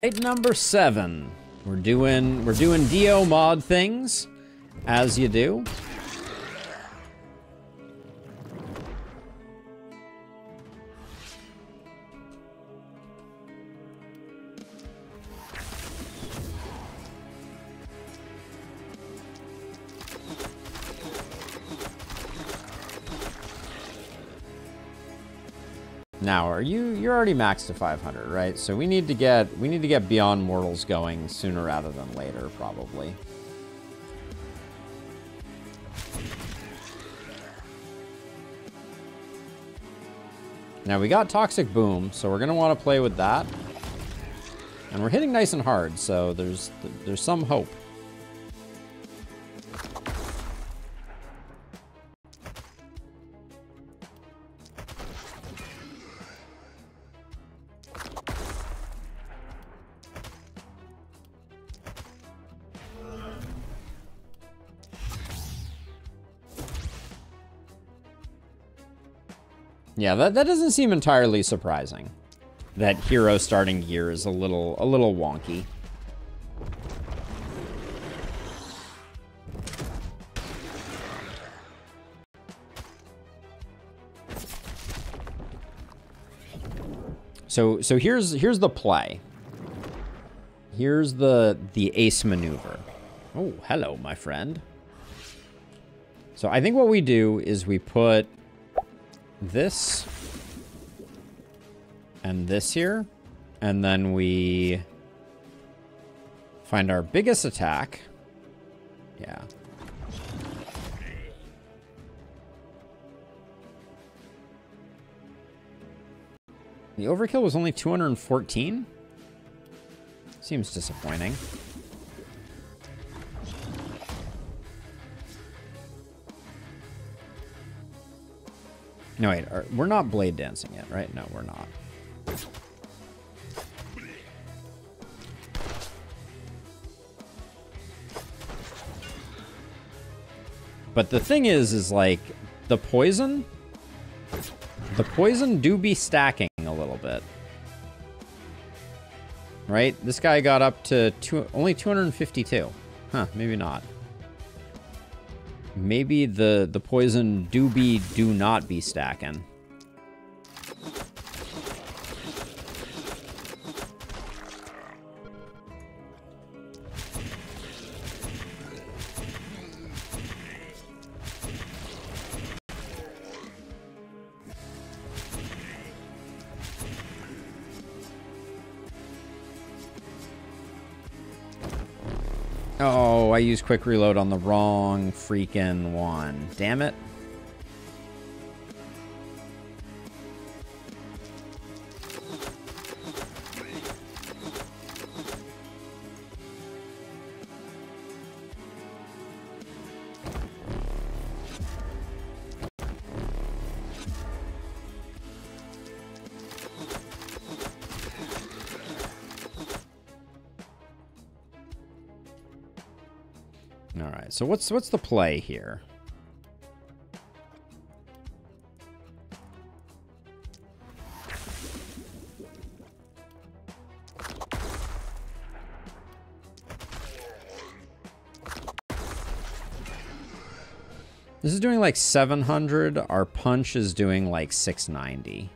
Raid number 7. We're doing DO mod things, as you do. Now, you're already maxed to 500, right? So we need to get Beyond Mortals going sooner rather than later, probably. Now we got Toxic Boom, so we're gonna want to play with that, and we're hitting nice and hard, so there's some hope. Yeah, that doesn't seem entirely surprising. That hero starting gear is a little wonky. So here's the play. Here's the ace maneuver. Oh, hello, my friend. So I think what we do is we put this and this here, and then we find our biggest attack. Yeah. The overkill was only 214? Seems disappointing. No, wait, we're not blade dancing yet, right? No, we're not. But the thing is like, the poison do be stacking a little bit. Right? This guy got up to only 252. Huh, maybe not. Maybe the poison do not be stacking. Oh, I used quick reload on the wrong freaking one. Damn it. Alright, so what's the play here? This is doing like 700. Our punch is doing like 690.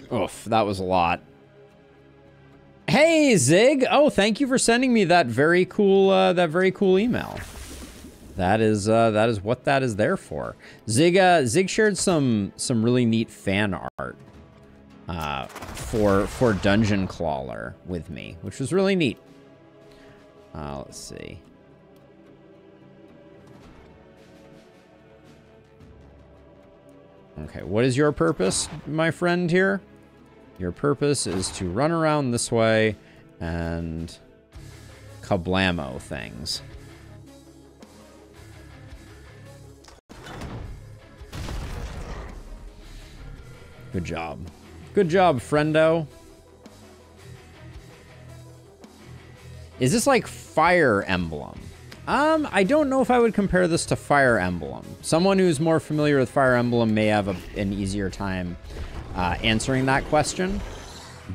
Oof, that was a lot. Hey, Zig! Oh, thank you for sending me that very cool email. That is what that is there for. Zig shared some really neat fan art for Dungeon Crawler with me, which was really neat. Let's see. Okay, what is your purpose, my friend here? Your purpose is to run around this way and kablamo things. Good job. Good job, friendo. Is this like Fire Emblem? I don't know if I would compare this to Fire Emblem. Someone who's more familiar with Fire Emblem may have an easier time answering that question.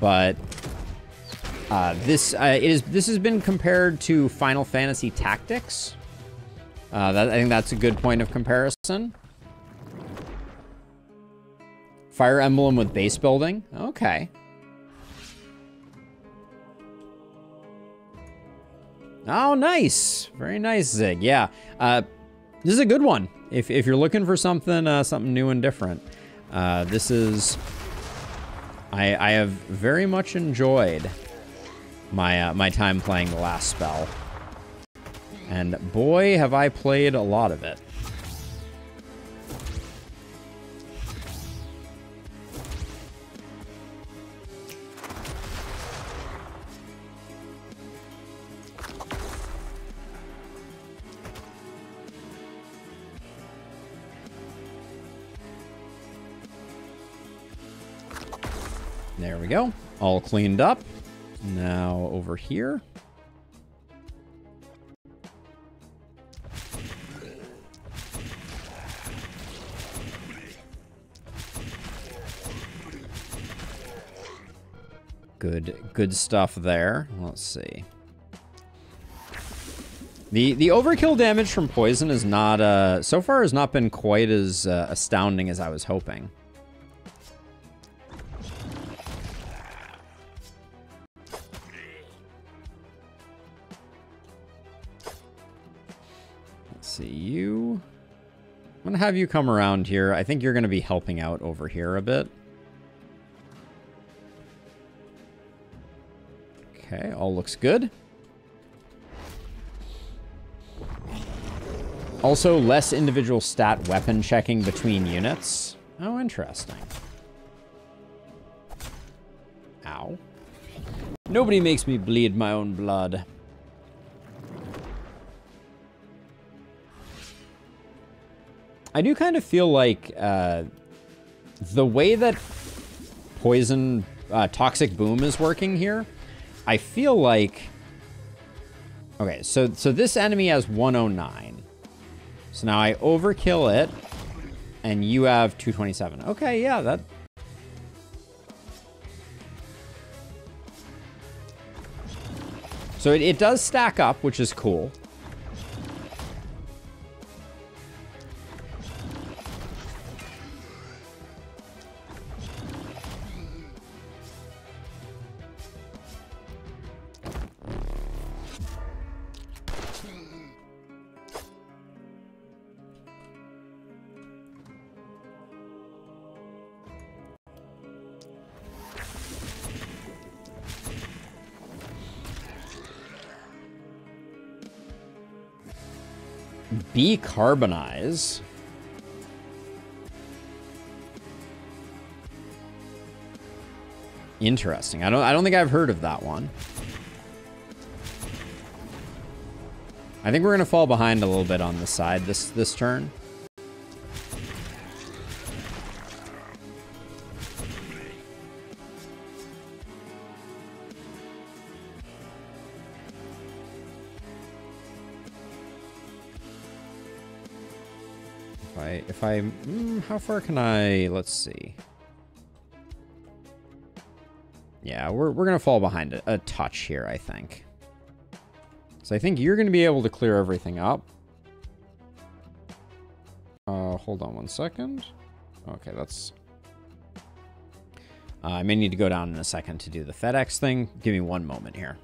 But this has been compared to Final Fantasy Tactics. I think that's a good point of comparison. Fire Emblem with base building. Okay. Oh, nice. Very nice, Zig. Yeah. This is a good one. If you're looking for something something new and different. This is... I have very much enjoyed my time playing the last spell. And boy, have I played a lot of it. There we go. All cleaned up. Now over here. Good stuff there. Let's see. The overkill damage from poison is not so far has not been quite as astounding as I was hoping. See you. I'm gonna have you come around here. I think you're gonna be helping out over here a bit. Okay, all looks good. Also, less individual stat weapon checking between units. Oh, interesting. Ow. Nobody makes me bleed my own blood. I do kind of feel like the way that poison toxic boom is working here, I feel like... Okay, so this enemy has 109. So now I overkill it, and you have 227. Okay, yeah, that... So it does stack up, which is cool. Decarbonize. Interesting. I don't think I've heard of that one. I think we're gonna fall behind a little bit on this side this turn. How far can I, let's see. Yeah, we're gonna fall behind a touch here, I think. So I think you're gonna be able to clear everything up. Hold on one second. Okay, that's... I may need to go down in a second to do the FedEx thing. Give me one moment here.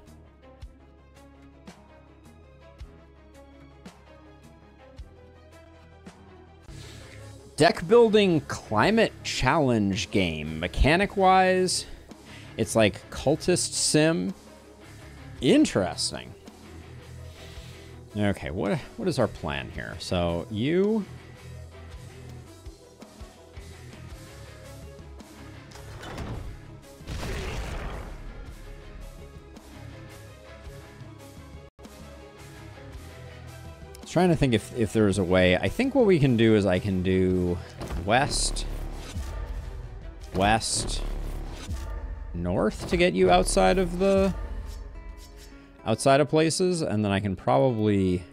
Deck building climate challenge game. Mechanic wise, it's like cultist sim. Interesting. Okay, what is our plan here? So you... Trying to think if there's a way. I think what we can do is I can do west, north to get you outside of places, and then I can probably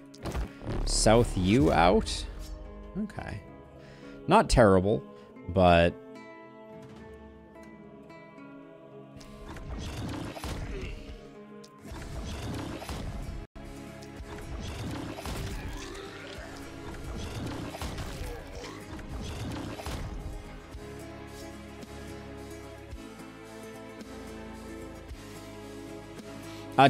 South U out? Okay. Not terrible, but...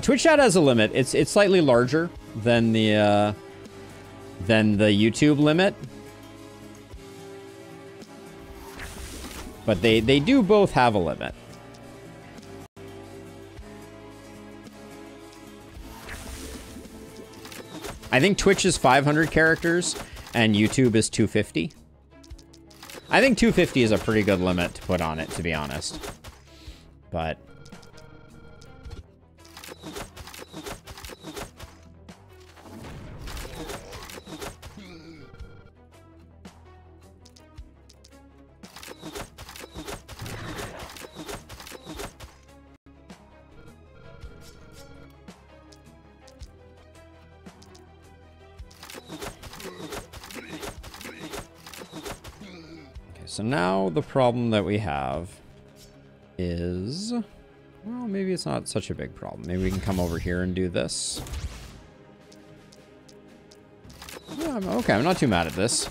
Twitch chat has a limit. It's slightly larger than the YouTube limit. But they do both have a limit. I think Twitch is 500 characters and YouTube is 250. I think 250 is a pretty good limit to put on it, to be honest. But... So now the problem that we have is, well, maybe it's not such a big problem. Maybe we can come over here and do this. Yeah, okay, I'm not too mad at this.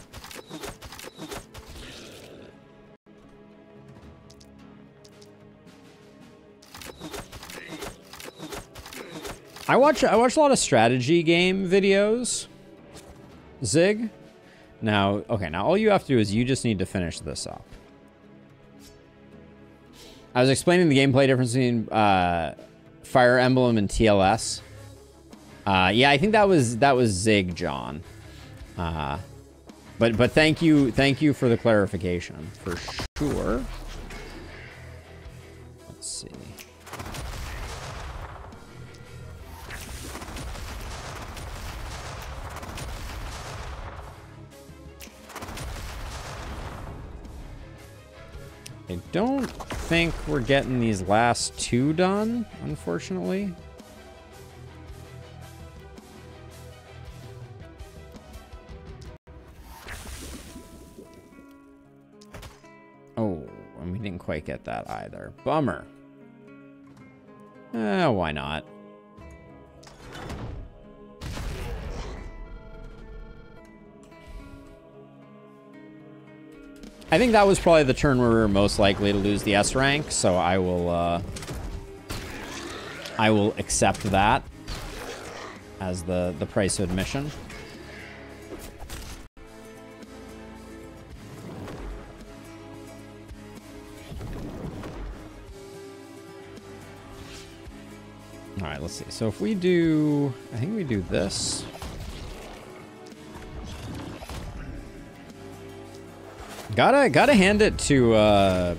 I watch a lot of strategy game videos, Zig. Now, okay, now all you have to do is you just need to finish this up. I was explaining the gameplay difference between Fire Emblem and TLS. Yeah, I think that was Zig, John. But thank you for the clarification for sure. Let's see. I don't think we're getting these last two done, unfortunately. Oh, and we didn't quite get that either. Bummer. Why not? I think that was probably the turn where we were most likely to lose the S rank, so I will accept that as the price of admission. All right, let's see. So if we do, I think we do this. Gotta hand it to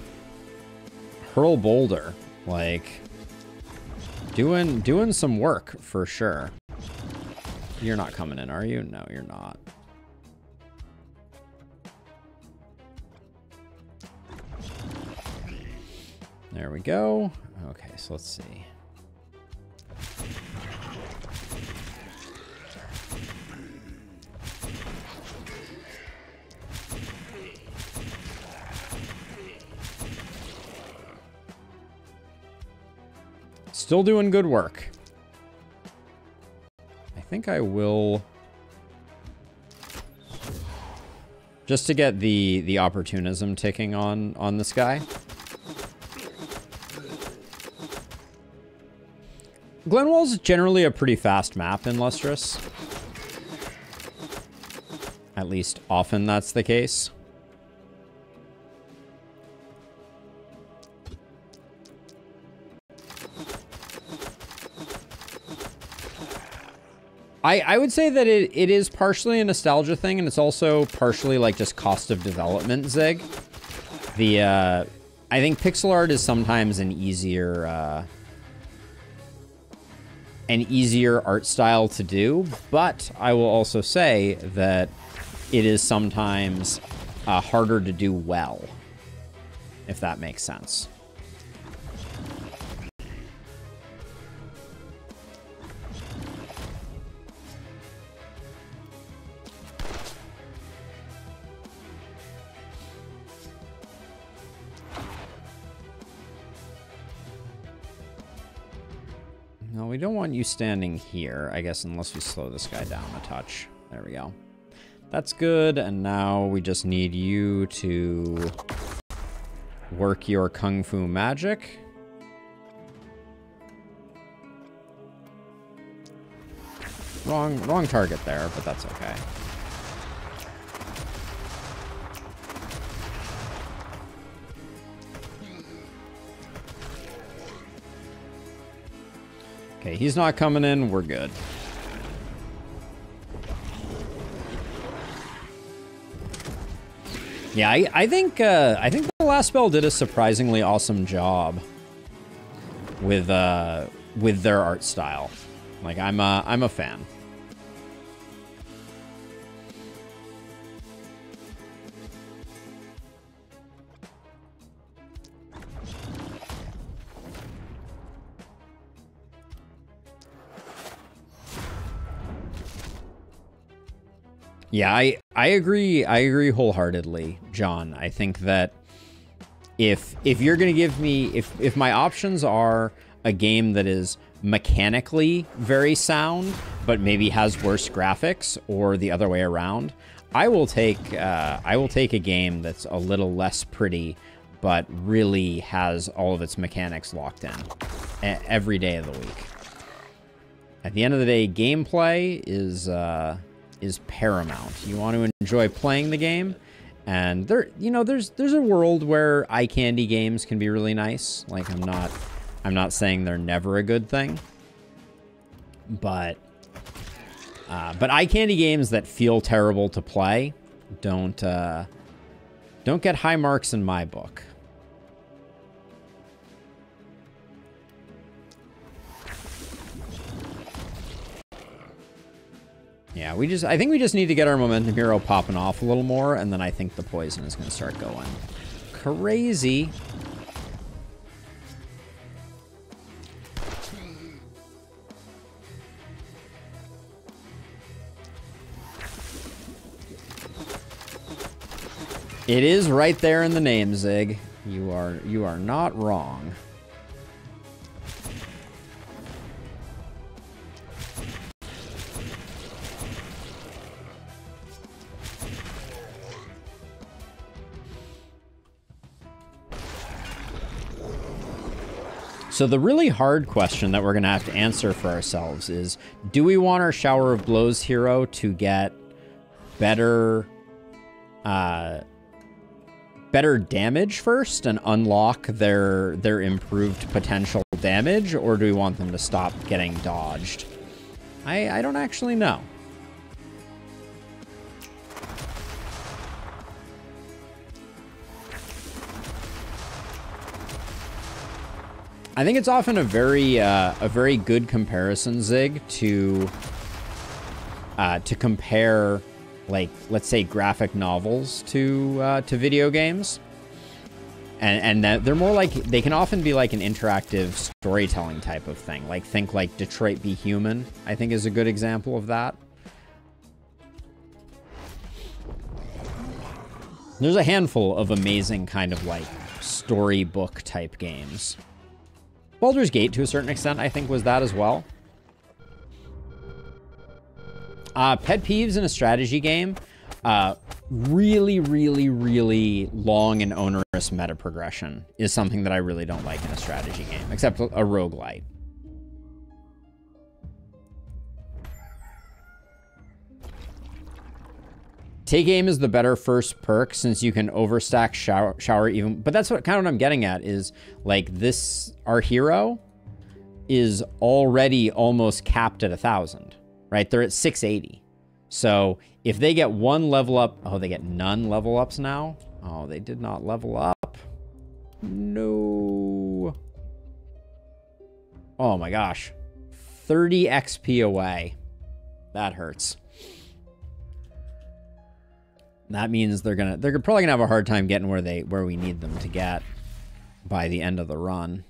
Hurl Boulder, like doing some work for sure. You're not coming in, are you? No, you're not. There we go. Okay, so let's see. Still doing good work. I think I will, just to get the opportunism ticking on this guy. Glenwall's generally a pretty fast map in Lustrous. At least often that's the case. I would say that it is partially a nostalgia thing, and it's also partially like just cost of development, Zig. I think pixel art is sometimes an easier art style to do, but I will also say that it is sometimes harder to do well, if that makes sense. No, we don't want you standing here, I guess, unless we slow this guy down a touch. There we go. That's good, and now we just need you to work your Kung Fu magic. Wrong target there, but that's okay. Okay, he's not coming in, we're good. Yeah, I think the last spell did a surprisingly awesome job with their art style. Like, I'm a fan. Yeah, I agree wholeheartedly, John. I think that if you're gonna give me, if my options are a game that is mechanically very sound but maybe has worse graphics, or the other way around, I will take a game that's a little less pretty but really has all of its mechanics locked in every day of the week. At the end of the day, gameplay is paramount. You want to enjoy playing the game, and there's a world where eye candy games can be really nice. Like, I'm not saying they're never a good thing, but eye candy games that feel terrible to play don't get high marks in my book. Yeah, I think we just need to get our momentum hero popping off a little more, and then I think the poison is going to start going crazy. It is right there in the name, Zig. You are not wrong. So the really hard question that we're going to have to answer for ourselves is, do we want our Shower of Blows hero to get better damage first and unlock their improved potential damage, or do we want them to stop getting dodged? I don't actually know. I think it's often a very good comparison, Zig, to compare, like, let's say, graphic novels to video games, and that they're more like, they can often be like an interactive storytelling type of thing. Like, think like Detroit Be Human, I think, is a good example of that. There's a handful of amazing kind of like storybook type games. Baldur's Gate, to a certain extent, I think, was that as well. Pet peeves in a strategy game. Really, really, really long and onerous meta progression is something that I really don't like in a strategy game, except a roguelite. Take aim is the better first perk, since you can overstack shower even, but that's what I'm getting at, is like this, our hero is already almost capped at 1,000, right? They're at 680. So if they get one level up, oh, they get none level ups now. Oh, they did not level up. No. Oh my gosh. 30 XP away. That hurts. That means they're probably gonna have a hard time getting where we need them to get by the end of the run.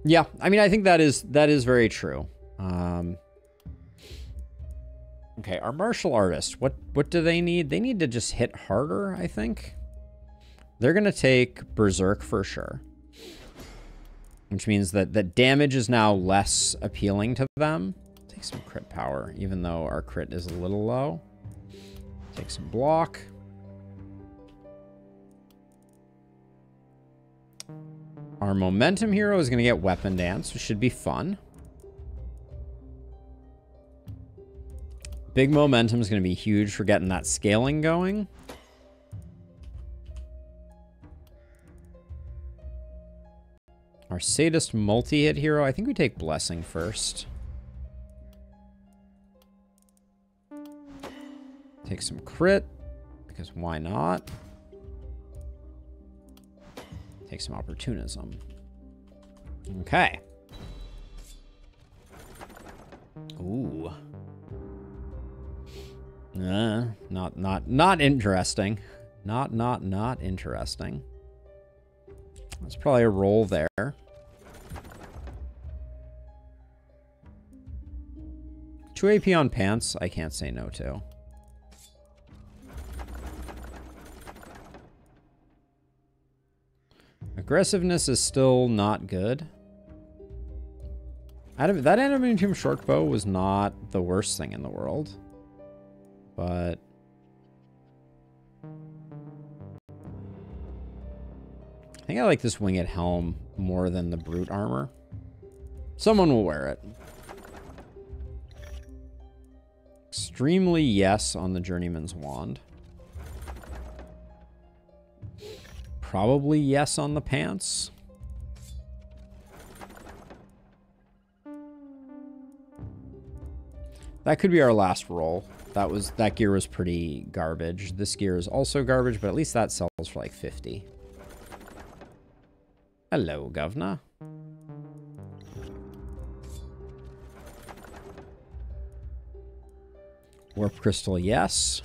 Yeah, I mean, I think that is very true. Okay, our martial artists, what do they need? They need to just hit harder, I think. They're going to take Berserk for sure. Which means that damage is now less appealing to them. Take some crit power, even though our crit is a little low. Take some block. Our momentum hero is going to get Weapon Dance, which should be fun. Big momentum is going to be huge for getting that scaling going. Our Sadist multi-hit hero, I think we take Blessing first. Take some crit, because why not? Take some opportunism. Okay. Ooh. Not interesting. Not interesting. That's probably a roll there. 2 AP on pants, I can't say no to. Aggressiveness is still not good. That adamantium short bow was not the worst thing in the world. But I think I like this winged helm more than the brute armor. Someone will wear it. Extremely yes on the journeyman's wand. Probably yes on the pants. That could be our last roll. That gear was pretty garbage. This gear is also garbage, but at least that sells for like 50. Hello, governor. Warp crystal, yes.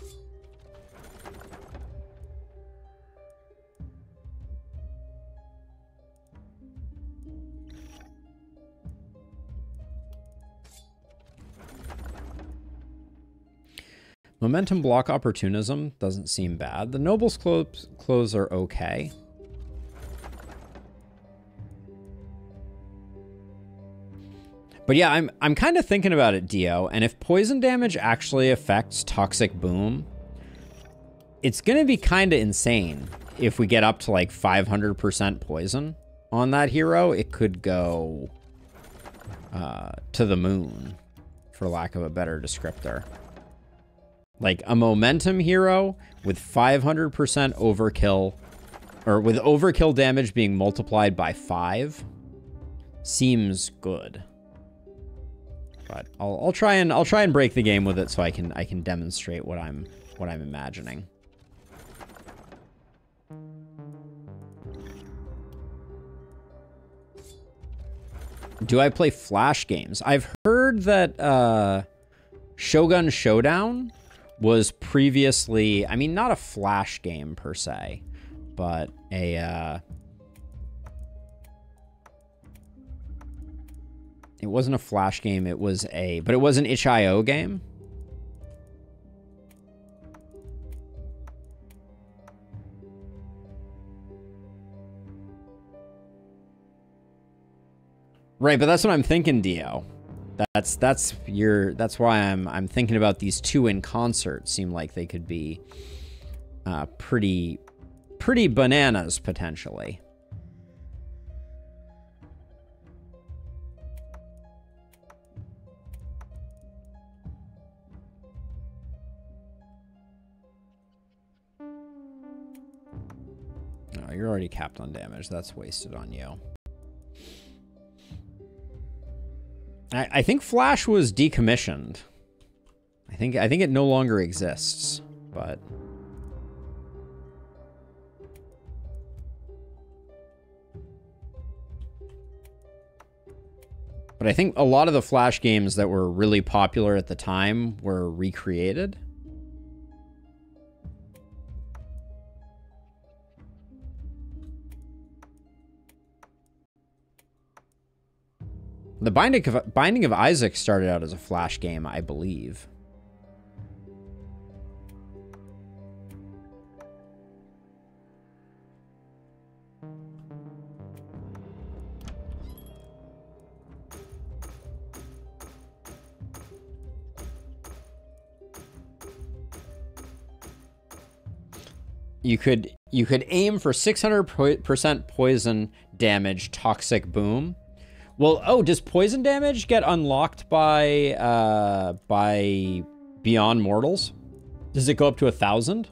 Momentum block opportunism doesn't seem bad. The Noble's clothes are okay. But yeah, I'm kind of thinking about it, Dio, and if poison damage actually affects Toxic Boom, it's going to be kind of insane if we get up to like 500% poison on that hero. It could go to the moon, for lack of a better descriptor. Like a momentum hero with 500% overkill, or with overkill damage being multiplied by 5, seems good. But I'll try and break the game with it so I can demonstrate what I'm imagining. Do I play Flash games? I've heard that Shogun Showdown was previously, I mean, not a Flash game per se, but a it wasn't a Flash game, it was but it was an itch.io game. Right, but that's what I'm thinking, Dio. That's why I'm thinking about these two in concert. Seem like they could be pretty bananas potentially. Oh, you're already capped on damage. That's wasted on you. I think Flash was decommissioned. I think it no longer exists, but I think a lot of the Flash games that were really popular at the time were recreated. The Binding of Isaac started out as a Flash game, I believe. You could aim for 600% poison damage, toxic boom. Well, oh, does poison damage get unlocked by Beyond Mortals? Does it go up to 1,000?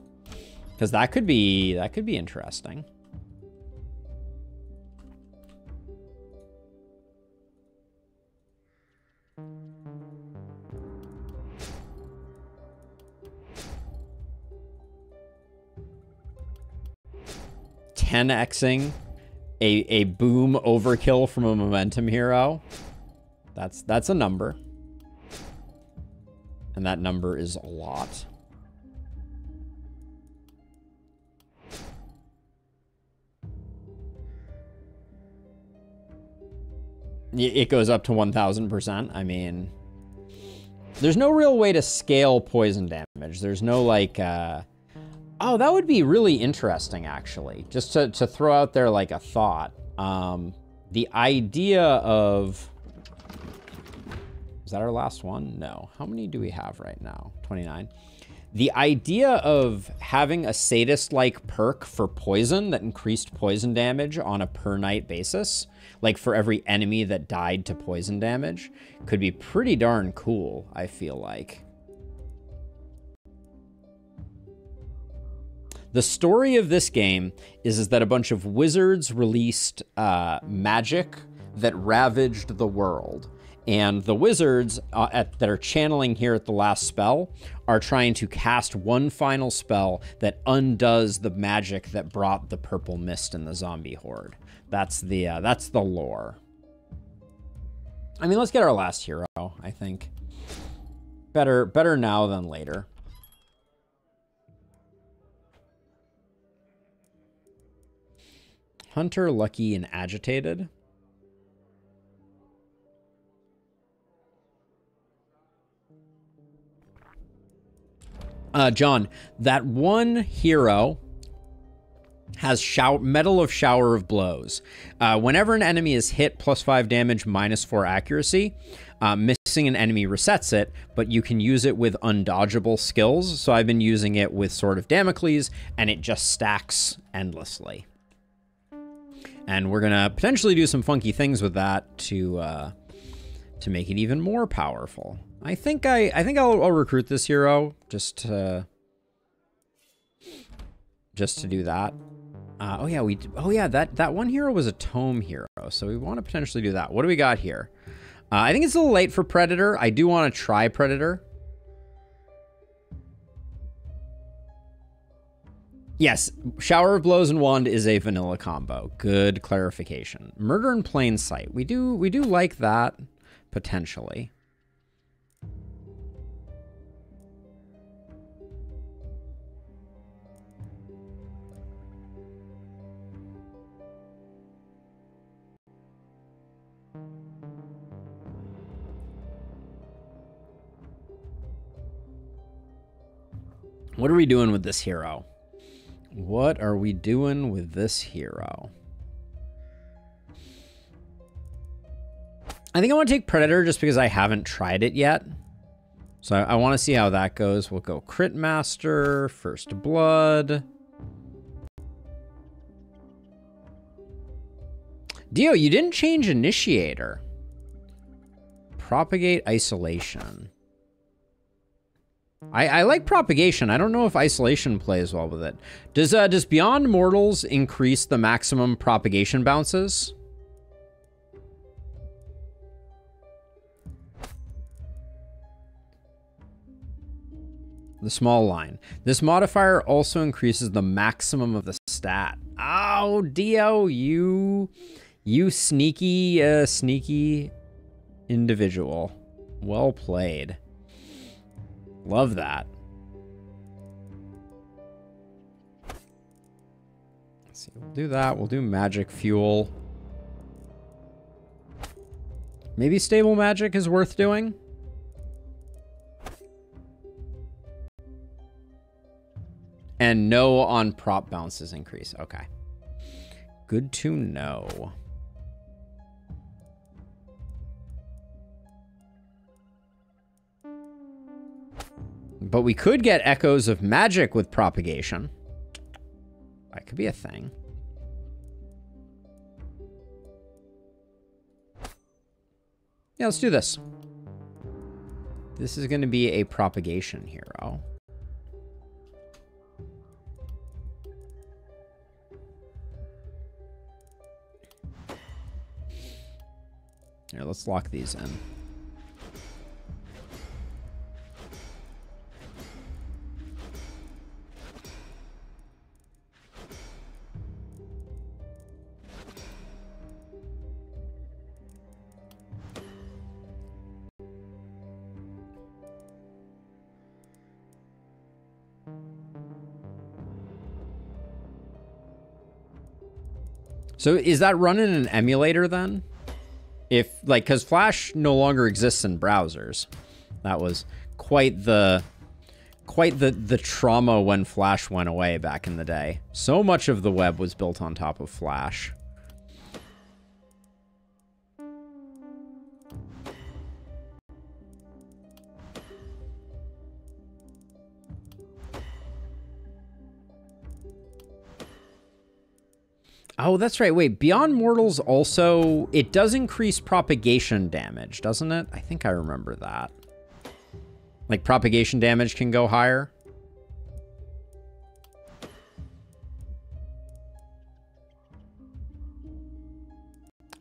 Because that could be interesting. Xing a boom overkill from a momentum hero. That's a number. And that number is a lot. It goes up to 1,000%. I mean, there's no real way to scale poison damage. There's no like, oh, that would be really interesting, actually. Just to throw out there like a thought. The idea of... Is that our last one? No. How many do we have right now? 29. The idea of having a sadist-like perk for poison that increased poison damage on a per-night basis, like for every enemy that died to poison damage, could be pretty darn cool, I feel like. The story of this game is that a bunch of wizards released magic that ravaged the world. And the wizards that are channeling here at the last spell are trying to cast one final spell that undoes the magic that brought the purple mist in the zombie horde. That's the lore. I mean, let's get our last hero, I think. Better now than later. Hunter, Lucky, and Agitated. John, that one hero has Medal of Shower of Blows. Whenever an enemy is hit, +5 damage, -4 accuracy. Missing an enemy resets it, but you can use it with undodgeable skills. So I've been using it with Sword of Damocles, and it just stacks endlessly. And we're gonna potentially do some funky things with that to make it even more powerful. I think I'll recruit this hero just to do that. Oh yeah, that one hero was a tome hero, so we want to potentially do that. What do we got here? I think it's a little late for Predator. I do want to try Predator. Yes, Shower of Blows and Wand is a vanilla combo. Good clarification. Murder in Plain Sight. We do like that potentially. What are we doing with this hero? What are we doing with this hero? I think I want to take Predator just because I haven't tried it yet. So I want to see how that goes. We'll go Crit Master, First Blood. Dio, you didn't change Initiator. Propagate Isolation. I like Propagation. I don't know if Isolation plays well with it. Does Beyond Mortals increase the maximum propagation bounces? The small line. This modifier also increases the maximum of the stat. Oh, Dio, you sneaky, sneaky individual. Well played. Love that. Let's see, we'll do that. We'll do Magic Fuel. Maybe stable magic is worth doing. And no on prop bounces increase. Okay. Good to know. But we could get echoes of magic with propagation. That could be a thing. Yeah, let's do this. This is going to be a propagation hero. Here, let's lock these in. So is that running an emulator then? If like, because Flash no longer exists in browsers. That was quite the trauma when Flash went away back in the day. So much of the web was built on top of Flash. Oh, that's right. Wait, Beyond Mortals also, it does increase propagation damage, doesn't it? I think I remember that. Like, propagation damage can go higher.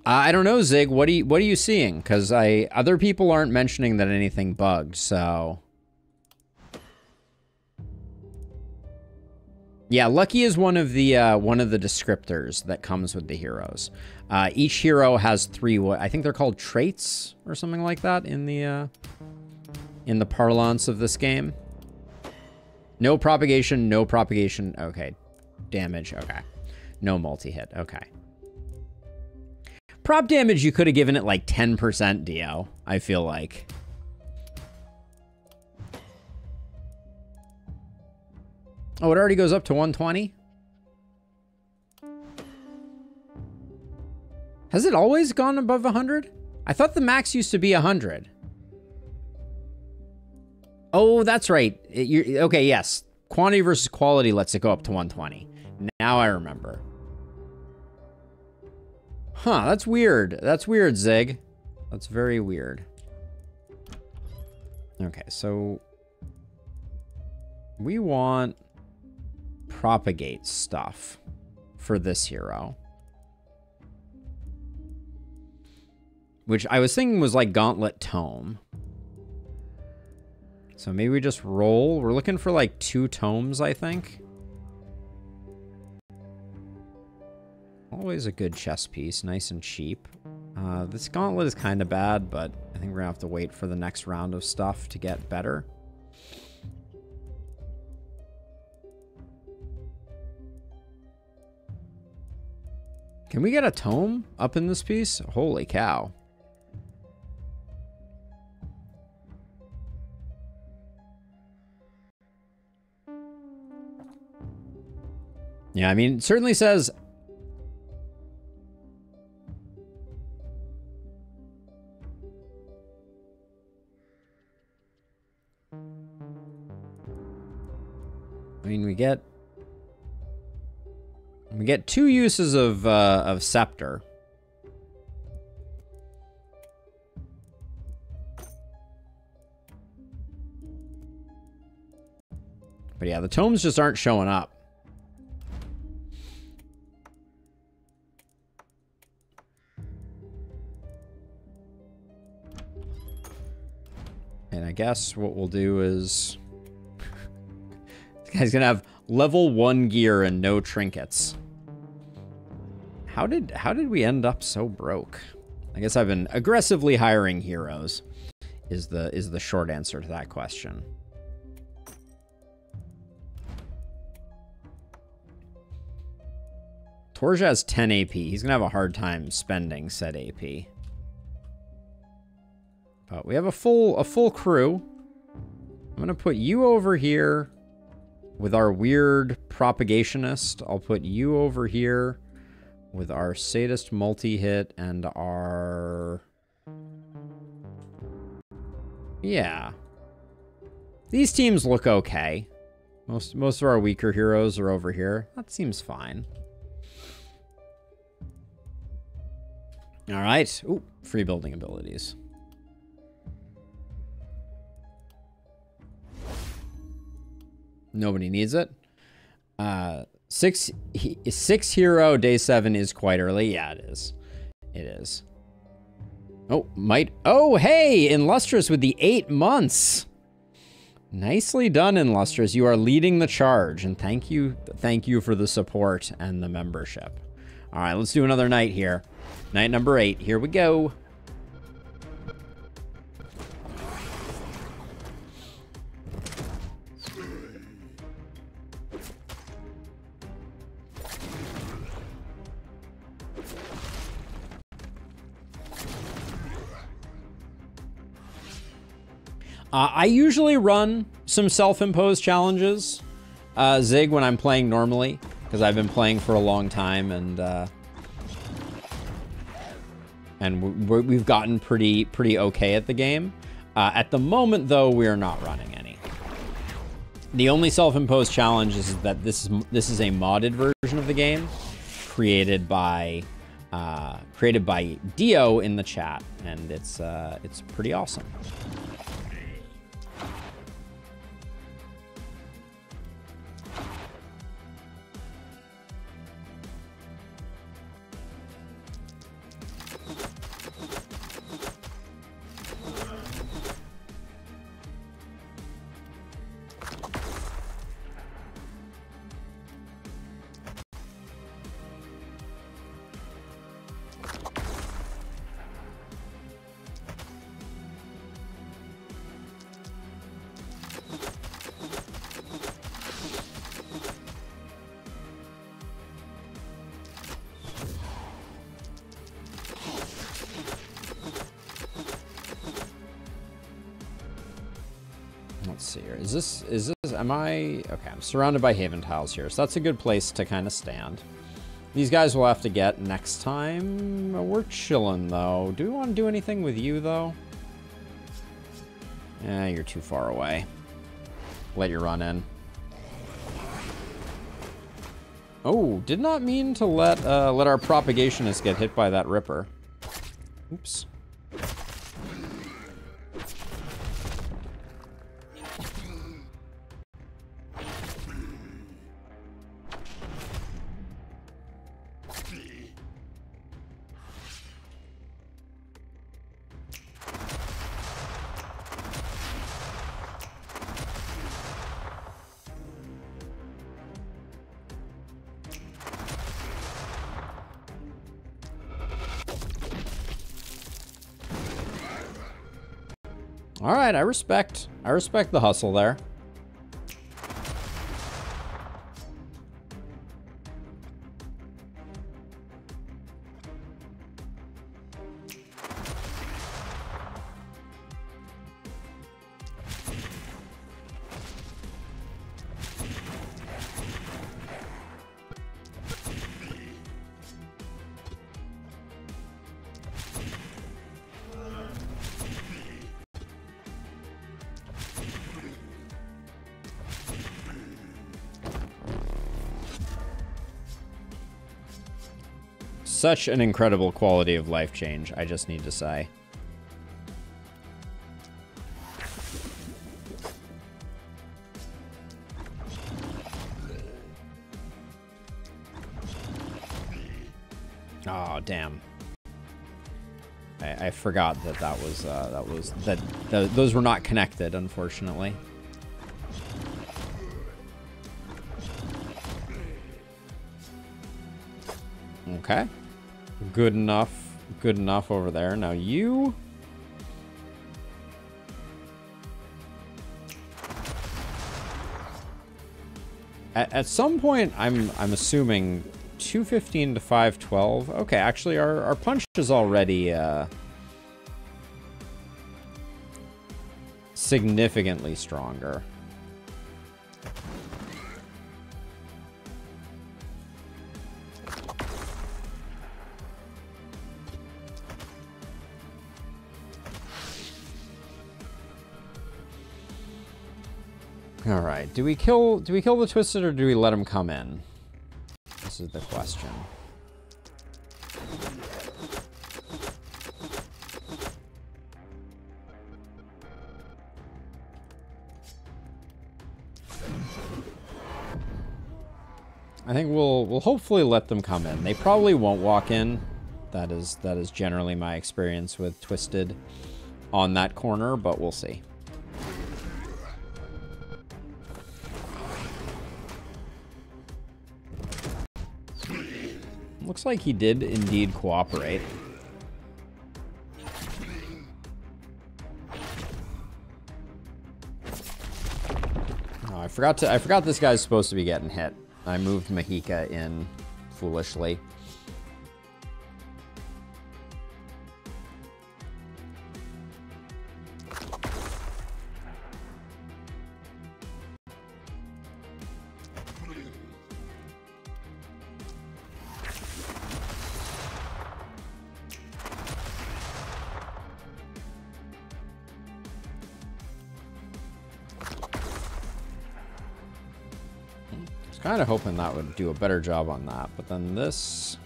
I don't know, Zig. What are you seeing? Because other people aren't mentioning that anything bugged, so... Yeah, lucky is one of the descriptors that comes with the heroes. Each hero has 3, I think they're called traits or something like that in the parlance of this game. No propagation, no propagation. Okay. Damage, okay. No multi-hit, okay. Prop damage, you could have given it like 10% Dio, I feel like. Oh, it already goes up to 120? Has it always gone above 100? I thought the max used to be 100. Oh, that's right. Okay, yes. Quantity versus quality lets it go up to 120. Now I remember. Huh, that's weird. That's weird, Zig. That's very weird. Okay, so... we want... propagate stuff for this hero. Which I was thinking was like Gauntlet Tome. So maybe we just roll. We're looking for like 2 tomes, I think. Always a good chess piece, nice and cheap. This Gauntlet is kind of bad, but I think we're gonna have to wait for the next round of stuff to get better. Can we get a tome up in this piece? Holy cow. Yeah, I mean, it certainly says... I mean, we get 2 uses of Scepter. But yeah, the tomes just aren't showing up. And I guess what we'll do is... this guy's gonna have level 1 gear and no trinkets. How did we end up so broke? I guess I've been aggressively hiring heroes is the short answer to that question. Torja has 10 AP. He's gonna have a hard time spending said AP. We have a full crew. I'm gonna put you over here with our weird propagationist. I'll put you over here with our sadist multi-hit and our... Yeah. These teams look okay. Most of our weaker heroes are over here. That seems fine. All right. Ooh, free building abilities. Nobody needs it. Six hero day 7 is quite early. Yeah, it is. It is. Oh, oh, hey, Illustrious with the 8 months. Nicely done, Illustrious. You are leading the charge, and thank you for the support and the membership. All right, let's do another night here. Night number 8. Here we go. I usually run some self-imposed challenges, Zig, when I'm playing normally, because I've been playing for a long time, and we've gotten pretty okay at the game. At the moment, though, we are not running any. The only self-imposed challenge is that this is a modded version of the game, created by Dio in the chat, and it's pretty awesome. Let's see here. Is this, am I, okay, I'm surrounded by Haven tiles here, so that's a good place to kind of stand. These guys will have to get next time. We're chilling, though. Do we want to do anything with you, though? Yeah, you're too far away. Let you run in. Oh, did not mean to let our propagationist get hit by that Ripper. Oops. All right, I respect the hustle there. Such an incredible quality of life change, I just need to say. Oh, damn. I forgot that those were not connected, unfortunately. Okay. Good enough over there. Now you... At some point, I'm assuming 215 to 512. Okay, actually, our punch is already significantly stronger. All right, do we kill the Twisted or do we let him come in? This is the question. I think we'll hopefully let them come in. They probably won't walk in. That is generally my experience with Twisted on that corner, but we'll see. Looks like he did indeed cooperate. Oh, I forgot this guy's supposed to be getting hit. I moved Mahika in foolishly. Kind of hoping that would do a better job on that, but then this...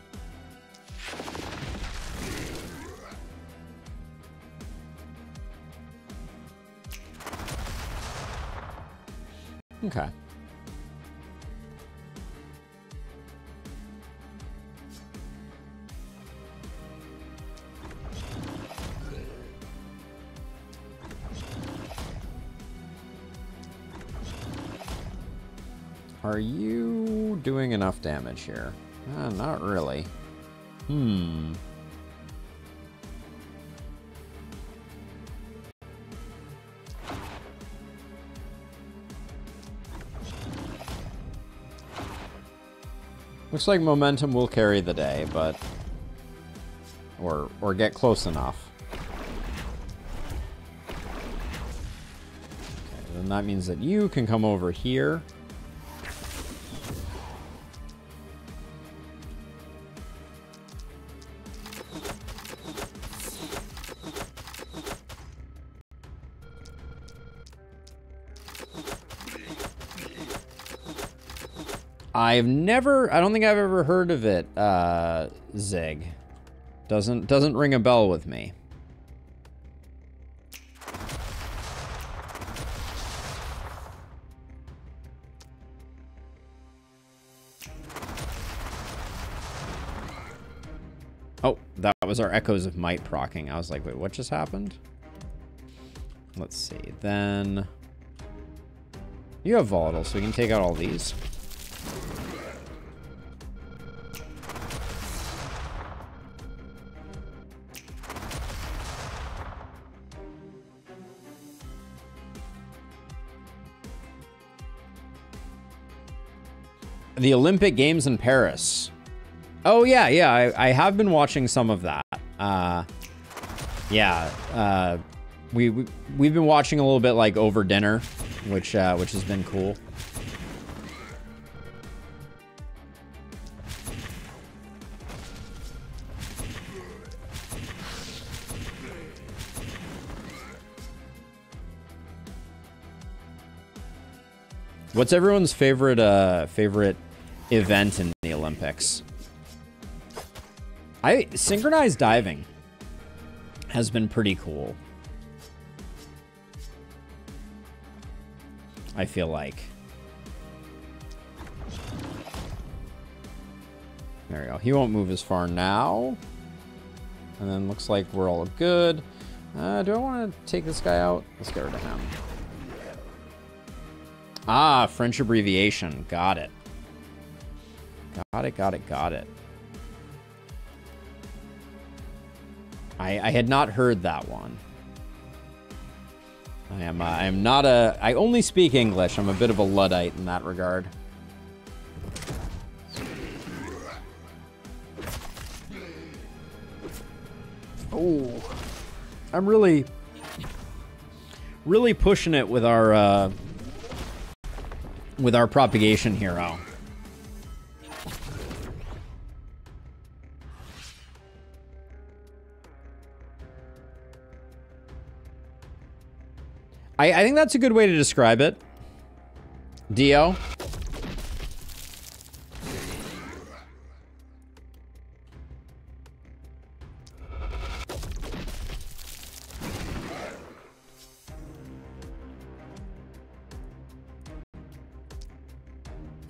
Okay. Are you doing enough damage here? Not really. Looks like momentum will carry the day, but... Or get close enough. Okay, then that means that you can come over here. I don't think I've ever heard of it, Zig. Doesn't ring a bell with me. Oh, that was our Echoes of Might proccing. I was like, wait, what just happened? Let's see, then... You have Volatile, so we can take out all these. The Olympic Games in Paris. Oh, yeah, I have been watching some of that. We've been watching a little bit like over dinner, which has been cool. What's everyone's favorite event in the Olympics? Synchronized diving has been pretty cool. I feel like. There we go. He won't move as far now. And then looks like we're all good. Do I want to take this guy out? Let's get rid of him. Ah, French abbreviation. Got it. Got it. I had not heard that one. I am not a... I only speak English. I'm a bit of a Luddite in that regard. Oh. I'm really Really pushing it with our propagation hero. I think that's a good way to describe it. Dio.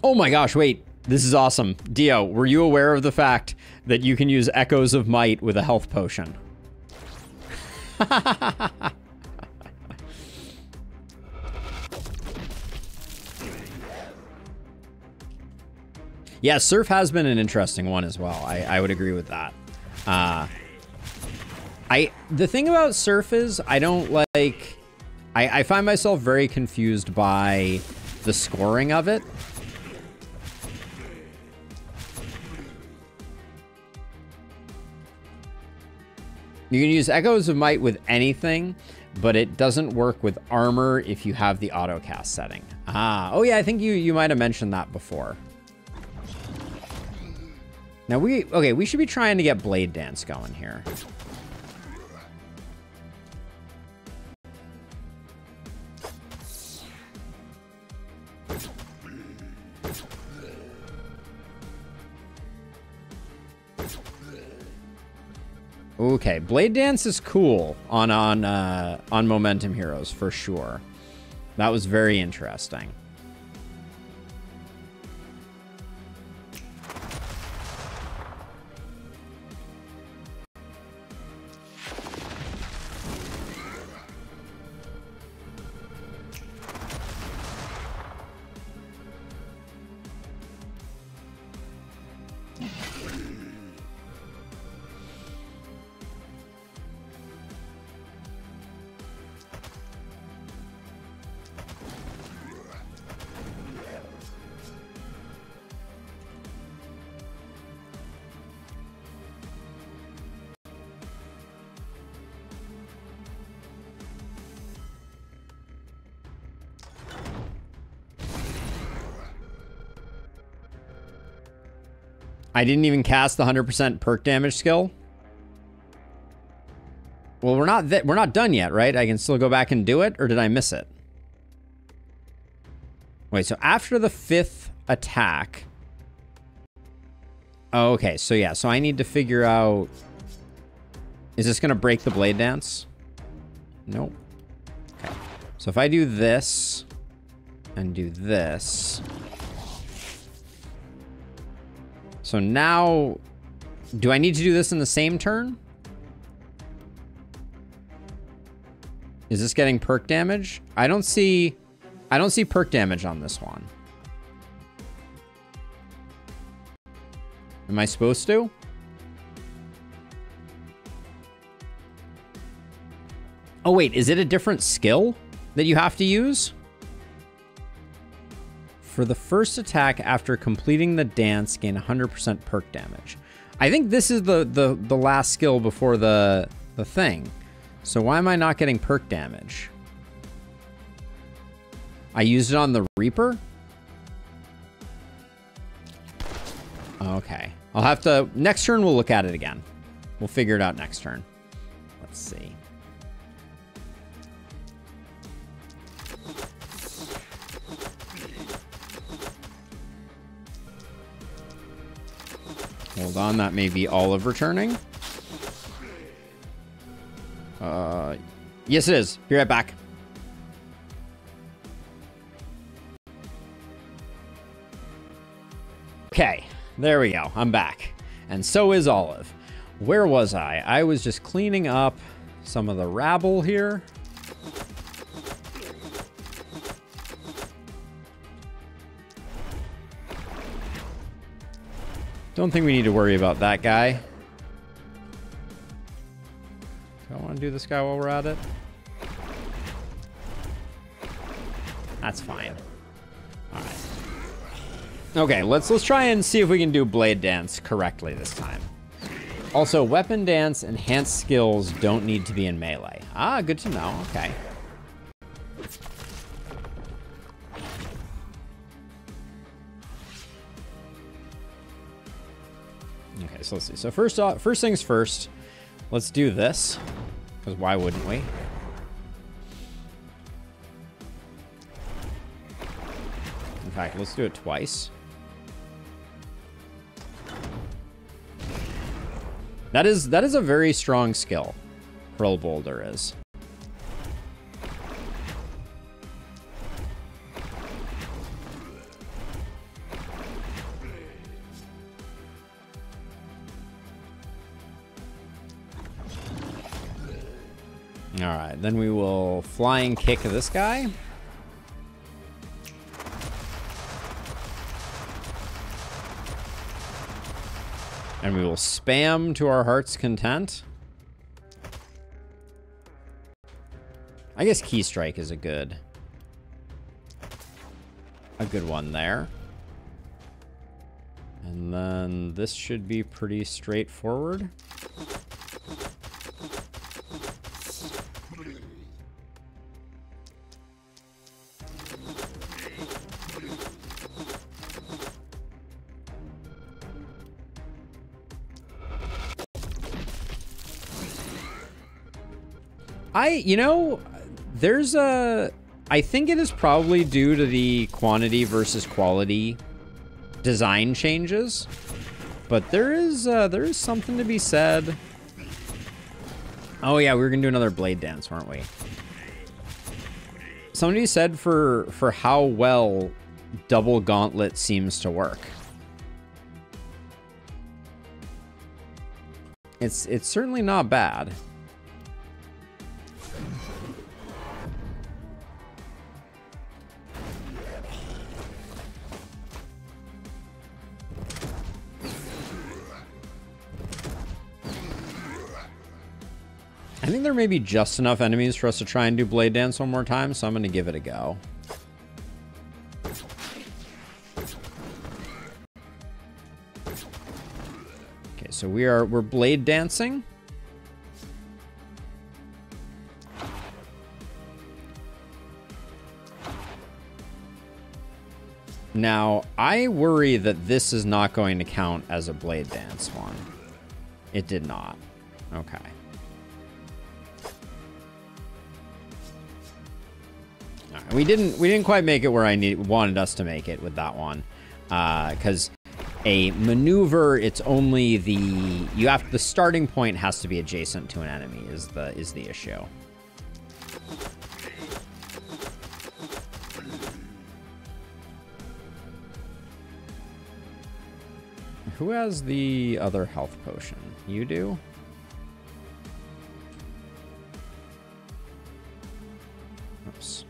Oh my gosh, wait. This is awesome. Dio, were you aware of the fact that you can use Echoes of Might with a health potion? Yeah, Surf has been an interesting one as well. I would agree with that. The thing about Surf is I don't like... I find myself very confused by the scoring of it. You can use Echoes of Might with anything, but it doesn't work with armor if you have the autocast setting. Ah, oh yeah, I think you might have mentioned that before. Now we should be trying to get Blade Dance going here. Okay, Blade Dance is cool on Momentum Heroes for sure. That was very interesting. I didn't even cast the 100% perk damage skill. Well, we're not done yet, right? I can still go back and do it, or did I miss it? Wait, so after the 5th attack. Oh, okay, so yeah, so I need to figure out... Is this gonna break the Blade Dance? Nope. Okay. So if I do this and do this. So now, do I need to do this in the same turn? Is this getting perk damage? I don't see perk damage on this one. Am I supposed to? Oh wait, is it a different skill that you have to use? For the first attack after completing the dance, gain 100% perk damage. I think this is the last skill before the thing. So why am I not getting perk damage? I used it on the Reaper? Okay. I'll have to... Next turn, we'll look at it again. We'll figure it out next turn. Let's see. Hold on, that may be Olive returning. Yes, it is. Be right back. Okay, there we go. I'm back. And so is Olive. Where was I? I was just cleaning up some of the rabble here. Don't think we need to worry about that guy. Do I want to do this guy while we're at it? That's fine. All right. Okay, let's try and see if we can do Blade Dance correctly this time. Also, Weapon Dance enhanced skills don't need to be in melee. Ah, good to know. Okay. so let's see. So first things first, let's do this, because why wouldn't we? In fact, let's do it twice. That is a very strong skill. Hurl Boulder is. All right, then we will flying kick this guy. And we will spam to our heart's content. I guess Key Strike is a good one there. And then this should be pretty straightforward. You know, I think it is probably due to the quantity versus quality design changes, but there is something to be said. Oh yeah, we were gonna do another blade dance, weren't we? Somebody said for how well double gauntlet seems to work. It's certainly not bad. I think there may be just enough enemies for us to try and do Blade Dance one more time, so I'm going to give it a go. Okay, so we're Blade Dancing. Now, I worry that this is not going to count as a Blade Dance one. It did not. Okay. We didn't quite make it where I wanted us to make it with that one, because a maneuver, it's only the starting point has to be adjacent to an enemy is the issue. Who has the other health potion? You do? Oops.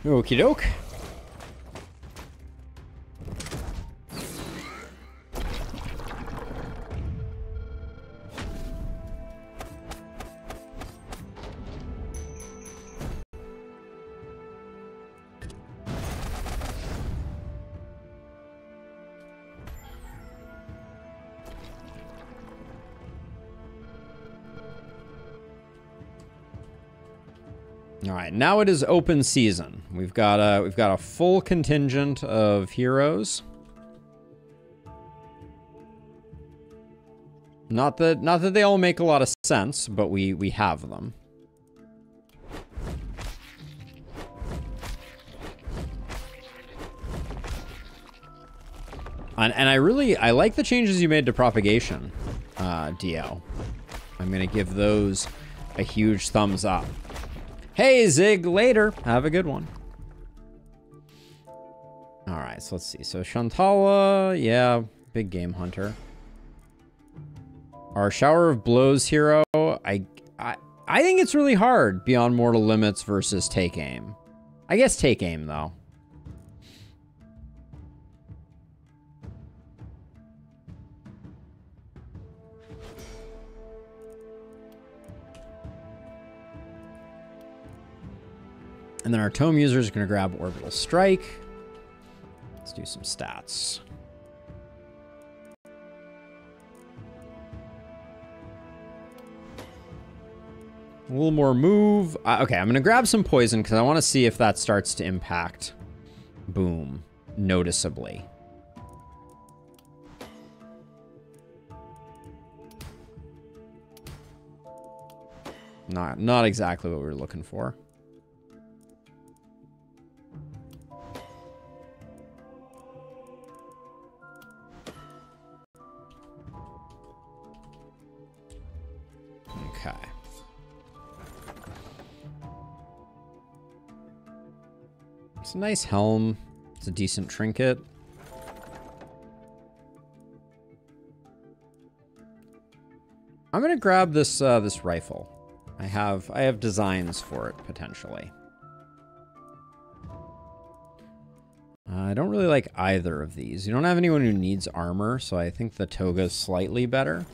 Okie doke. All right, now it is open season. We've got a full contingent of heroes. Not that they all make a lot of sense, but we have them. And I like the changes you made to propagation, Dio. I'm gonna give those a huge thumbs up. Hey, Zig, later. Have a good one. All right, so let's see. So Shantala, yeah, big game hunter. Our Shower of Blows hero, I think it's really hard beyond Mortal Limits versus Take Aim. I guess Take Aim, though. And then our Tome user is going to grab Orbital Strike. Let's do some stats. A little more move. Okay, I'm going to grab some poison because I want to see if that starts to impact Boom noticeably. Not exactly what we were looking for. Okay. It's a nice helm. It's a decent trinket. I'm gonna grab this this rifle. I have designs for it potentially. I don't really like either of these. You don't have anyone who needs armor, so I think the toga's slightly better.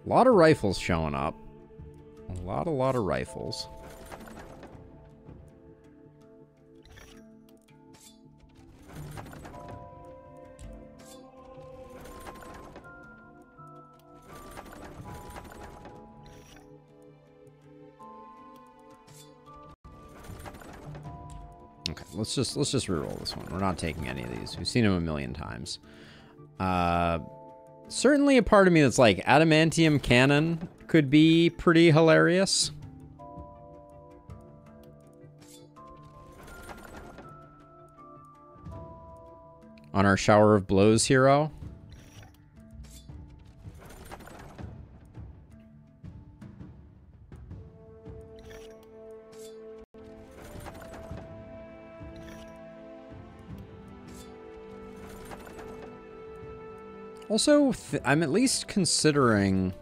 A lot of rifles showing up. A lot of rifles. Okay, let's just reroll this one. We're not taking any of these. We've seen them a million times. Certainly a part of me that's like, adamantium cannon could be pretty hilarious. On our Shower of Blows hero. Also, I'm at least considering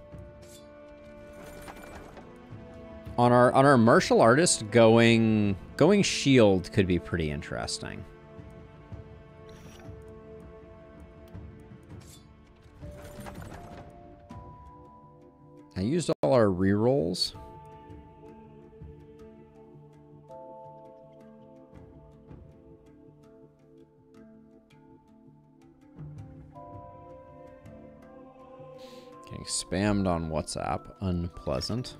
on our martial artist going shield could be pretty interesting. I used all our rerolls. Getting spammed on WhatsApp. Unpleasant.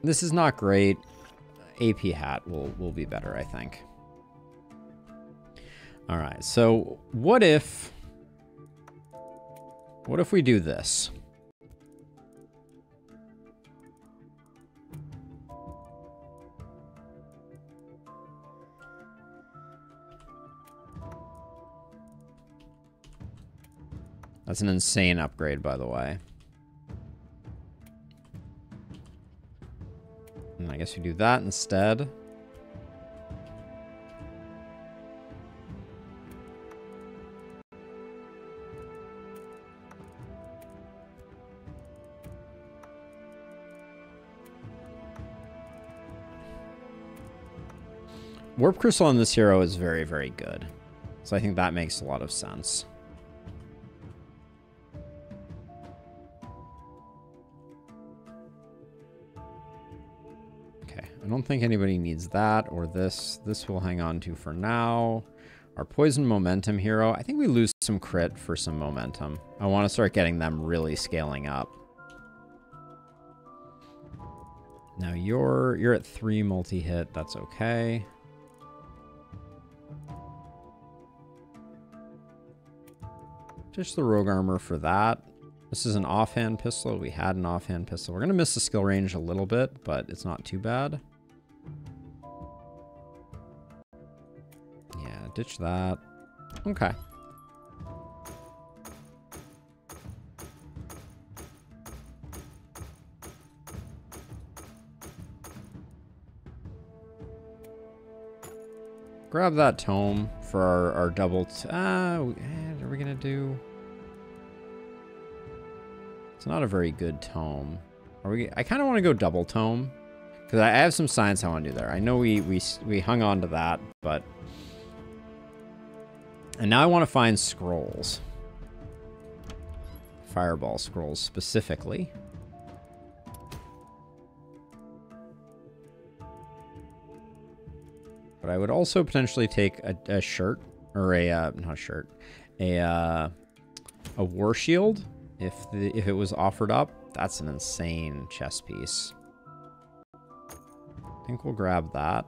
This is not great. AP hat will be better, I think. All right, so what if we do this? That's an insane upgrade, by the way. And I guess we do that instead. Warp Crystal on this hero is very, very good. So I think that makes a lot of sense. I don't think anybody needs that or this. This we'll hang on to for now. Our Poison Momentum hero. I think we lose some crit for some momentum. I want to start getting them really scaling up. Now you're at 3 multi-hit. That's okay. Ditch the Rogue Armor for that. This is an offhand pistol. We had an offhand pistol. We're going to miss the skill range a little bit, but it's not too bad. Yeah, ditch that. Okay. Grab that tome for our double... what are we going to do? It's not a very good tome. I kind of want to go double tome. Because I have some science I want to do there. I know we hung on to that, but... And now I want to find scrolls. Fireball scrolls specifically. But I would also potentially take a shirt, or not a shirt, a war shield if it was offered up. That's an insane chess piece. I think we'll grab that.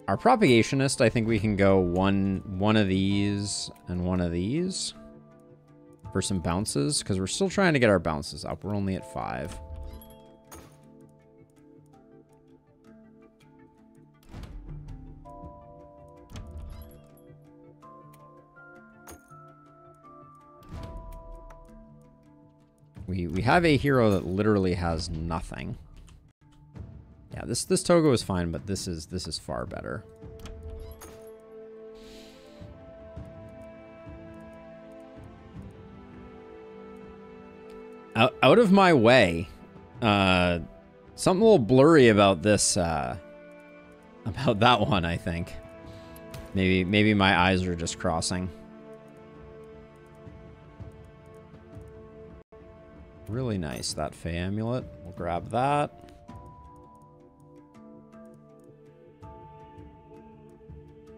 Our propagationist, I think we can go one of these and one of these for some bounces, because we're still trying to get our bounces up. We're only at 5. We have a hero that literally has nothing. Yeah, this Togo is fine, but this is far better. Out of my way. Something a little blurry about this. About that one, I think. Maybe my eyes are just crossing. Really nice, that Fey amulet. We'll grab that.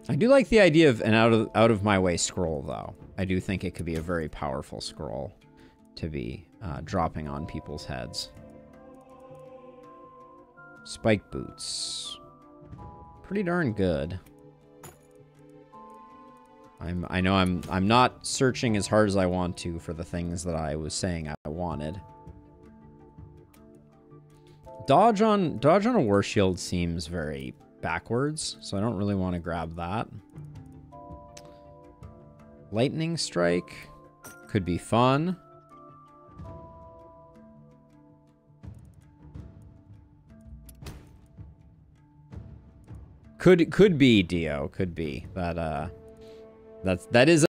I do like the idea of an out of my way scroll, though. I do think it could be a very powerful scroll to be dropping on people's heads. Spike boots, pretty darn good. I know I'm not searching as hard as I want to for the things that I was saying I wanted. Dodge on a war shield seems very backwards, so I don't really want to grab that. Lightning strike could be fun. Could be Dio, could be that that is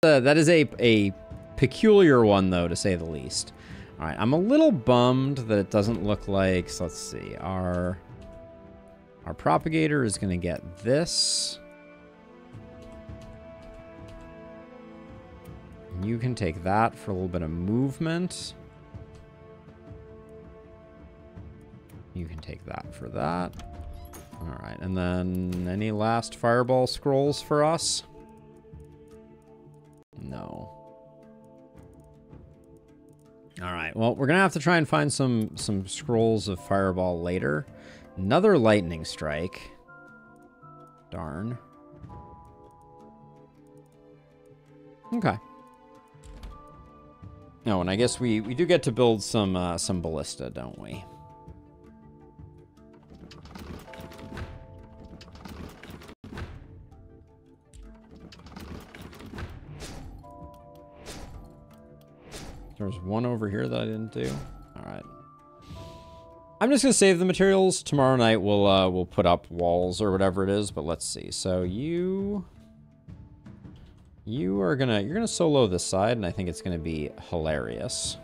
a peculiar one, though, to say the least. All right, I'm a little bummed that it doesn't look like. So let's see, our propagator is going to get this. You can take that for a little bit of movement. You can take that for that. All right, and then any last fireball scrolls for us? No. All right, well, we're going to have to try and find some scrolls of fireball later. Another lightning strike. Darn. Okay. Oh, and I guess we do get to build some ballista, don't we? There's one over here that I didn't do. All right. I'm just gonna save the materials. Tomorrow night we'll put up walls or whatever it is. But let's see. So you're gonna solo this side, and I think it's gonna be hilarious.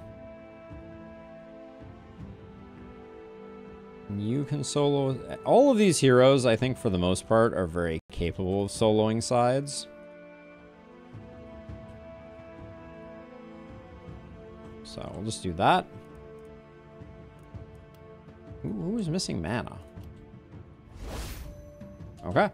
You can solo all of these heroes. I think for the most part are very capable of soloing sides. So we'll just do that. Who's missing mana? Okay.